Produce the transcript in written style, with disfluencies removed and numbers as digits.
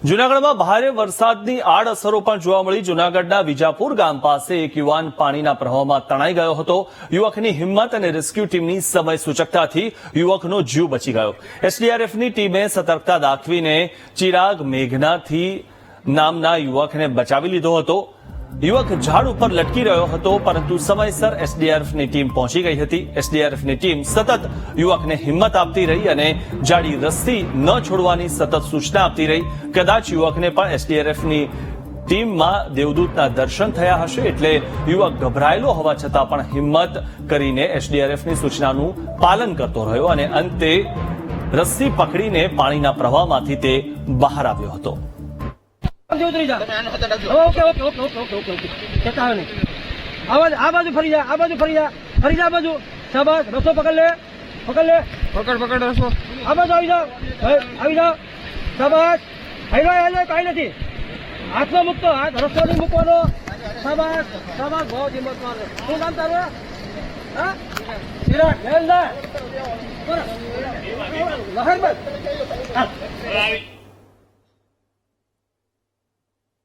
જૂનાગઢમાં ભારે વરસાદની આડઅસરો પણ જોવા મળી। જૂનાગઢના વિજાપુર ગામ પાસે એક યુવાન પાણીના પ્રવાહમાં તણાઈ ગયો હતો। યુવકની હિંમત અને રેસ્ક્યુ ટીમની સમય સૂચકતાથી યુવકનો જીવ બચી ગયો। એસડીઆરએફની ટીમે સતર્કતા દાખવીને ચિરાગ મેઘનાથી નામના યુવકને બચાવી લીધો હતો। યુવક ઝાડ ઉપર લટકી રહ્યો હતો, પરંતુ સમયસર એસડીઆરએફની ટીમ પહોંચી ગઈ હતી। એસડીઆરએફની ટીમ સતત યુવકને હિંમત આપતી રહી અને જાડી રસ્સી ન છોડવાની સતત સૂચના આપતી રહી। કદાચ યુવકને પણ એસડીઆરએફની ટીમમાં દેવદૂતના દર્શન થયા હશે, એટલે યુવક ગભરાયેલો હોવા છતાં પણ હિંમત કરીને એસડીઆરએફની સૂચનાનું પાલન કરતો રહ્યો અને અંતે રસ્સી પકડીને પાણીના પ્રવાહમાંથી તે બહાર આવ્યો હતો। उतरी जा। Okay okay okay okay okay okay okay कहता है नहीं। आ बाजू फरी जा, आ बाजू फरी जा बाजू। शाबाश, रस्सो पकड़ ले पकड़ रस्सो। आ बाजू આવી જાઓ। शाबाश, આવી કાઈ નથી। હાથમાં મૂકતો, હાથ રસ્સો નહીં મૂકવાનો। શાબાશ શાબાશ, બહુ હિંમત માર। શું નામ તારું? હા, ચિરાગ મેલદાર। લહેર બસ।